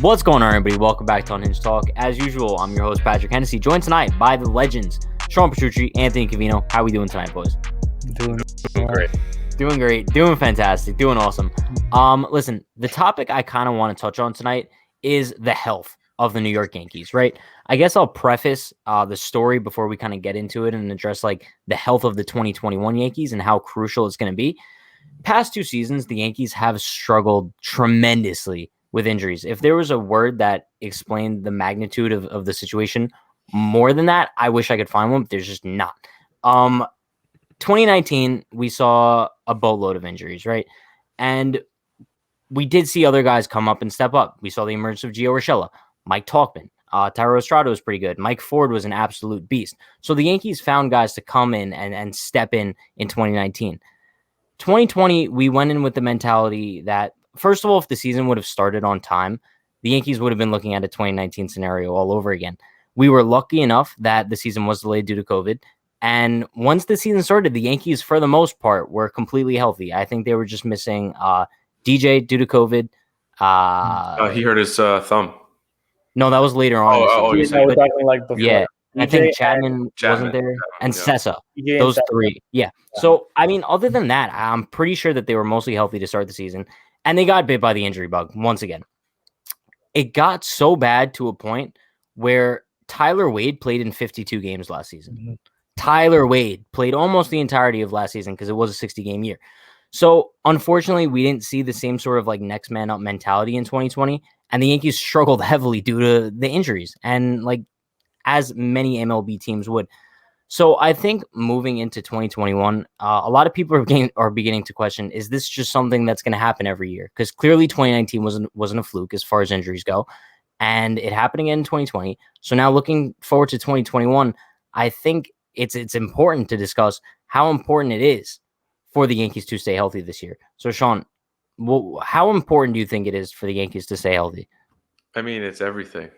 What's going on, everybody? Welcome back to Unhinged Talk. As usual, I'm your host, Patrick Hennessy, joined tonight by the legends, Sean Petrucci, Anthony Cavino. How are we doing tonight, boys? Doing great. Doing great. Doing fantastic. Doing awesome. Listen, the topic I kind of want to touch on tonight is the health of the New York Yankees, right? I guess I'll preface the story before we kind of get into it and address like the health of the 2021 Yankees and how crucial it's going to be. Past two seasons, the Yankees have struggled tremendously with injuries. If there was a word that explained the magnitude of the situation more than that, I wish I could find one, but there's just not. 2019, we saw a boatload of injuries, right? And we did see other guys come up and step up. We saw the emergence of Gio Urshela, Mike Tauchman, Thairo Estrada was pretty good. Mike Ford was an absolute beast. So the Yankees found guys to come in and step in 2019. 2020, we went in with the mentality that, first of all, if the season would have started on time, the Yankees would have been looking at a 2019 scenario all over again. We were lucky enough that the season was delayed due to COVID. And once the season started, the Yankees, for the most part, were completely healthy. I think they were just missing DJ due to COVID. He hurt his thumb. No, that was later on. We're talking like before. Yeah. I DJ think Chapman wasn't there, and yeah. Sessa. DJ and Those Sessa. three. Yeah. So, I mean, other than that, I'm pretty sure that they were mostly healthy to start the season, and they got bit by the injury bug once again. It got so bad to a point where Tyler Wade played in 52 games last season. Mhm. Tyler Wade played almost the entirety of last season because it was a 60-game year. So, unfortunately, we didn't see the same sort of like next man up mentality in 2020, and the Yankees struggled heavily due to the injuries, and like as many MLB teams would. So I think moving into 2021, a lot of people are beginning to question, is this just something that's going to happen every year? Because clearly 2019 wasn't a fluke as far as injuries go, and it happened again in 2020. So now looking forward to 2021, I think it's important to discuss how important it is for the Yankees to stay healthy this year. So Sean, how important do you think it is for the Yankees to stay healthy? I mean, it's everything.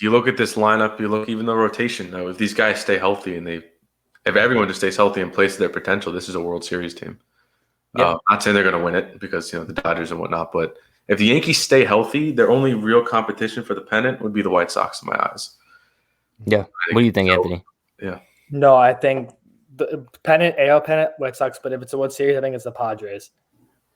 You look at this lineup, you look even the rotation. Though, if these guys stay healthy and if everyone just stays healthy and plays to their potential, this is a World Series team. Yeah. Not saying they're going to win it because the Dodgers and whatnot, but if the Yankees stay healthy, their only real competition for the pennant would be the White Sox in my eyes. Yeah. What do you think, Anthony? Yeah. No, I think the pennant, AL pennant, White Sox. But if it's a World Series, I think it's the Padres.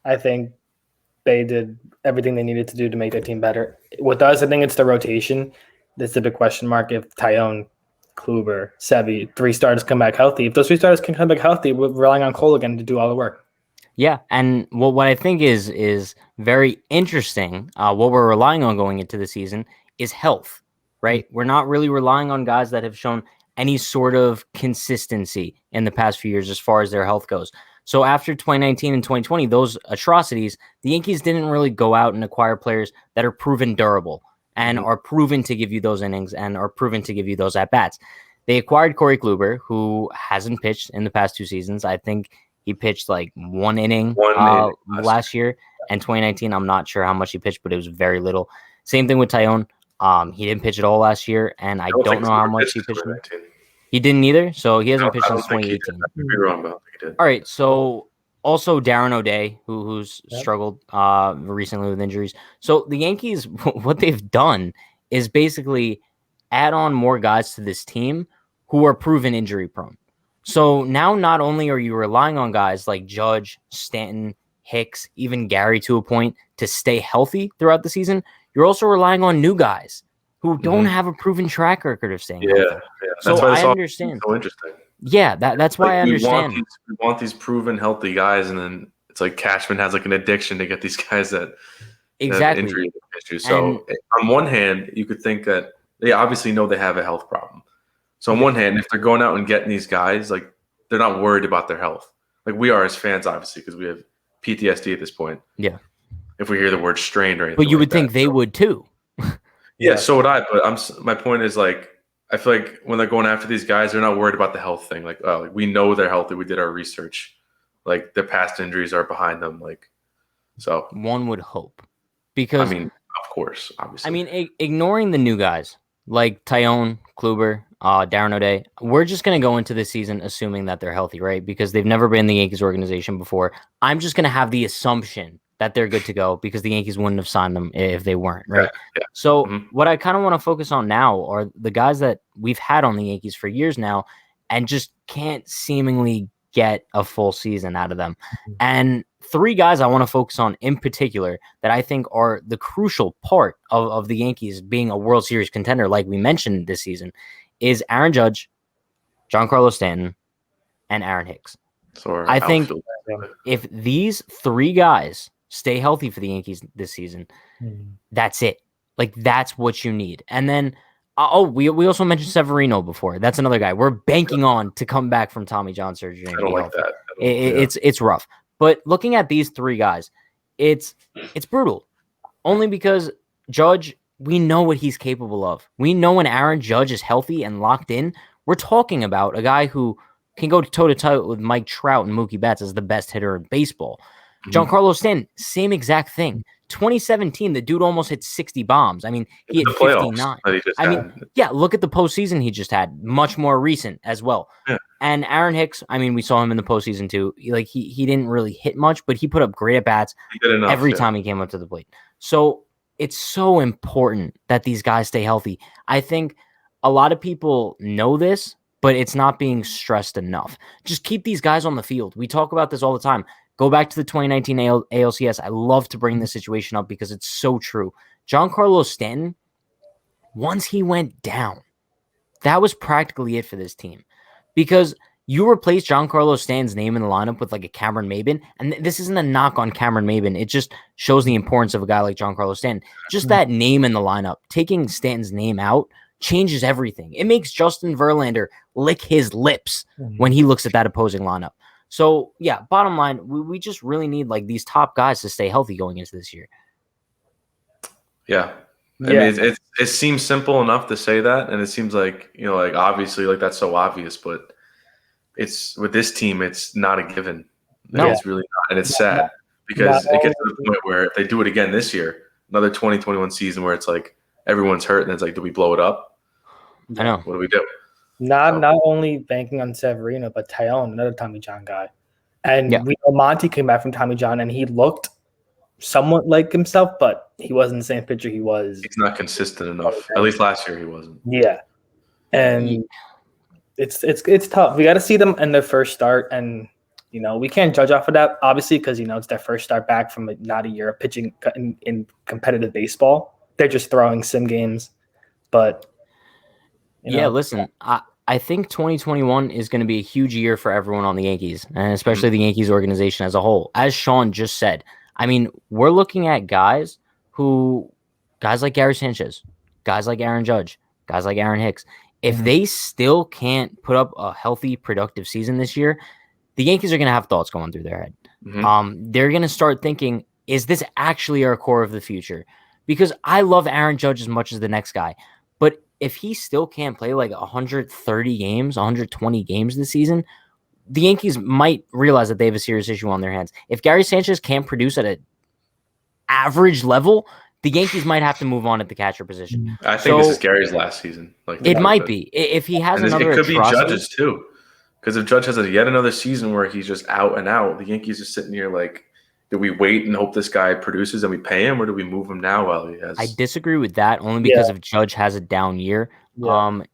I think they did everything they needed to do to make their team better. With us, I think it's the rotation. That's the big question mark. If Tyone, Kluber, Sevy, three starters come back healthy. If those three starters can come back healthy, we're relying on Cole again to do all the work. Yeah, and what I think is very interesting, what we're relying on going into the season is health, right? We're not really relying on guys that have shown any sort of consistency in the past few years as far as their health goes. So after 2019 and 2020, those atrocities, the Yankees didn't really go out and acquire players that are proven durable and are proven to give you those innings and are proven to give you those at-bats. They acquired Corey Kluber, who hasn't pitched in the past two seasons. I think he pitched like one inning last year. And 2019, I'm not sure how much he pitched, but it was very little. Same thing with Tyone. He didn't pitch at all last year, and I don't know how much he pitched. He didn't either, so he hasn't pitched since 2018. I could be wrong, but I think he did. All right, so also Darren O'Day, who's struggled recently with injuries. So the Yankees, what they've done is basically add on more guys to this team who are proven injury prone. So now not only are you relying on guys like Judge, Stanton, Hicks, even Gary to a point to stay healthy throughout the season, you're also relying on new guys who don't have a proven track record of staying healthy. Yeah. So I understand. So interesting. Yeah, that's why I understand. We want these proven healthy guys, and then it's like Cashman has like an addiction to get these guys that have injury issues. So on one hand, you could think that they obviously know they have a health problem. So on one hand, if they're going out and getting these guys, like they're not worried about their health. Like we are as fans, obviously, because we have PTSD at this point. Yeah. If we hear the word strained or anything. But you would think they would too. Yeah, so would I. But my point is, like, I feel like when they're going after these guys, they're not worried about the health thing. Like, oh, we know they're healthy. We did our research. Like, their past injuries are behind them. Like, so one would hope, because I mean, of course, obviously. I mean, ignoring the new guys like Tyone, Kluber, Darren O'Day, we're just going to go into this season assuming that they're healthy, right? Because they've never been in the Yankees organization before. I'm just going to have the assumption that they're good to go because the Yankees wouldn't have signed them if they weren't, right? Yeah. So what I kind of want to focus on now are the guys that we've had on the Yankees for years now and just can't seemingly get a full season out of them. And 3 guys I want to focus on in particular that I think are the crucial part of the Yankees being a World Series contender, like we mentioned this season, is Aaron Judge, Giancarlo Stanton, and Aaron Hicks. I think if these 3 guys stay healthy for the Yankees this season, that's it. Like, that's what you need. And then, we also mentioned Severino before. That's another guy we're banking on to come back from Tommy John surgery. I don't like that. It's rough. But looking at these 3 guys, it's brutal. Only because Judge, we know what he's capable of. We know when Aaron Judge is healthy and locked in, we're talking about a guy who can go toe-to-toe with Mike Trout and Mookie Betts as the best hitter in baseball. Giancarlo Stanton, same exact thing. 2017, the dude almost hit 60 bombs. I mean, he hit 59. Look at the postseason he just had. Much more recent as well. Yeah. And Aaron Hicks, I mean, we saw him in the postseason too. He didn't really hit much, but he put up great at-bats every time he came up to the plate. So it's so important that these guys stay healthy. I think a lot of people know this, but it's not being stressed enough. Just keep these guys on the field. We talk about this all the time. Go back to the 2019 ALCS. I love to bring this situation up because it's so true. Giancarlo Stanton, once he went down, that was practically it for this team. Because you replace Giancarlo Stanton's name in the lineup with like a Cameron Maybin, and this isn't a knock on Cameron Maybin. It just shows the importance of a guy like Giancarlo Stanton. Just that name in the lineup, taking Stanton's name out, changes everything. It makes Justin Verlander lick his lips when he looks at that opposing lineup. So, yeah, bottom line, we just really need like these top guys to stay healthy going into this year. Yeah. I mean, it seems simple enough to say that, and it seems like, like obviously like that's so obvious, but it's with this team, it's not a given. No. It's really not, and it's sad because it gets to the point where if they do it again this year, another 2021 season where it's like everyone's hurt, and it's like, do we blow it up? I know. What do we do? Not only banking on Severino, but Tyone, another Tommy John guy. And we know Monty came back from Tommy John, and he looked somewhat like himself, but he wasn't the same pitcher he was. He's not consistent enough. At least last year he wasn't. Yeah. And it's tough. We got to see them in their first start, and we can't judge off of that, obviously, because it's their first start back from not a year of pitching in competitive baseball. They're just throwing sim games, but listen, I think 2021 is going to be a huge year for everyone on the Yankees, and especially the Yankees organization as a whole. As Sean just said, I mean, we're looking at guys like Gary Sanchez, guys like Aaron Judge, guys like Aaron Hicks. If they still can't put up a healthy, productive season this year, the Yankees are going to have thoughts going through their head. They're going to start thinking, is this actually our core of the future? Because I love Aaron Judge as much as the next guy, but if he still can't play like 130 games, 120 games this season, the Yankees might realize that they have a serious issue on their hands. If Gary Sanchez can't produce at an average level, the Yankees might have to move on at the catcher position. I think this is Gary's last season. It might be. If he has another atrocity. It could be Judge's too. Because if Judge has yet another season where he's just out and out, the Yankees are sitting here like, do we wait and hope this guy produces and we pay him, or do we move him now while he has? I disagree with that only because if Judge has a down year,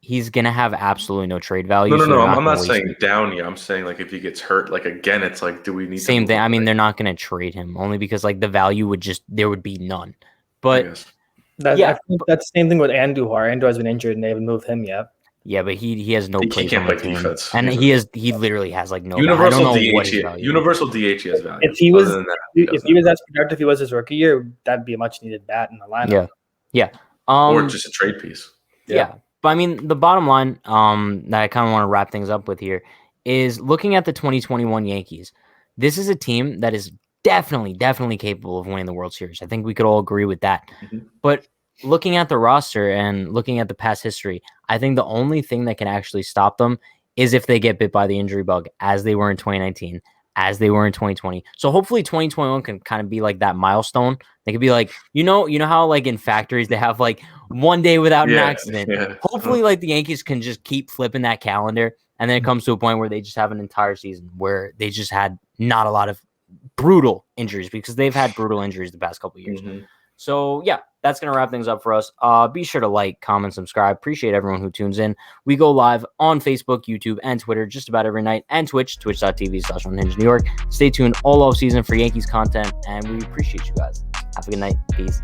he's going to have absolutely no trade value. No. I'm not saying down year. I'm saying like if he gets hurt, like again, it's like, do we need same thing? I mean, they're not going to trade him only because like the value there would be none. But I think that's the same thing with Andujar. Andujar's been injured and they haven't moved him yet. Yeah, but he has no place can't on the play team. defense. And he literally has like no universal value. DH. Universal DH has value. If he was as productive he was his rookie year, that'd be a much needed bat in the lineup. Yeah. Or just a trade piece. Yeah. But I mean, the bottom line that I kind of want to wrap things up with here is looking at the 2021 Yankees. This is a team that is definitely capable of winning the World Series. I think we could all agree with that. But looking at the roster and looking at the past history, I think the only thing that can actually stop them is if they get bit by the injury bug, as they were in 2019, as they were in 2020. So hopefully 2021 can kind of be like that milestone. They could be like, you know how like in factories they have like one day without an accident. Yeah. Hopefully like the Yankees can just keep flipping that calendar, and then it comes to a point where they just have an entire season where they just had not a lot of brutal injuries, because they've had brutal injuries the past couple of years. Mm-hmm. So, yeah, that's going to wrap things up for us. Be sure to like, comment, subscribe. Appreciate everyone who tunes in. We go live on Facebook, YouTube, and Twitter just about every night, and Twitch, twitch.tv/Unhinged New York. Stay tuned all off season for Yankees content, and we appreciate you guys. Have a good night. Peace.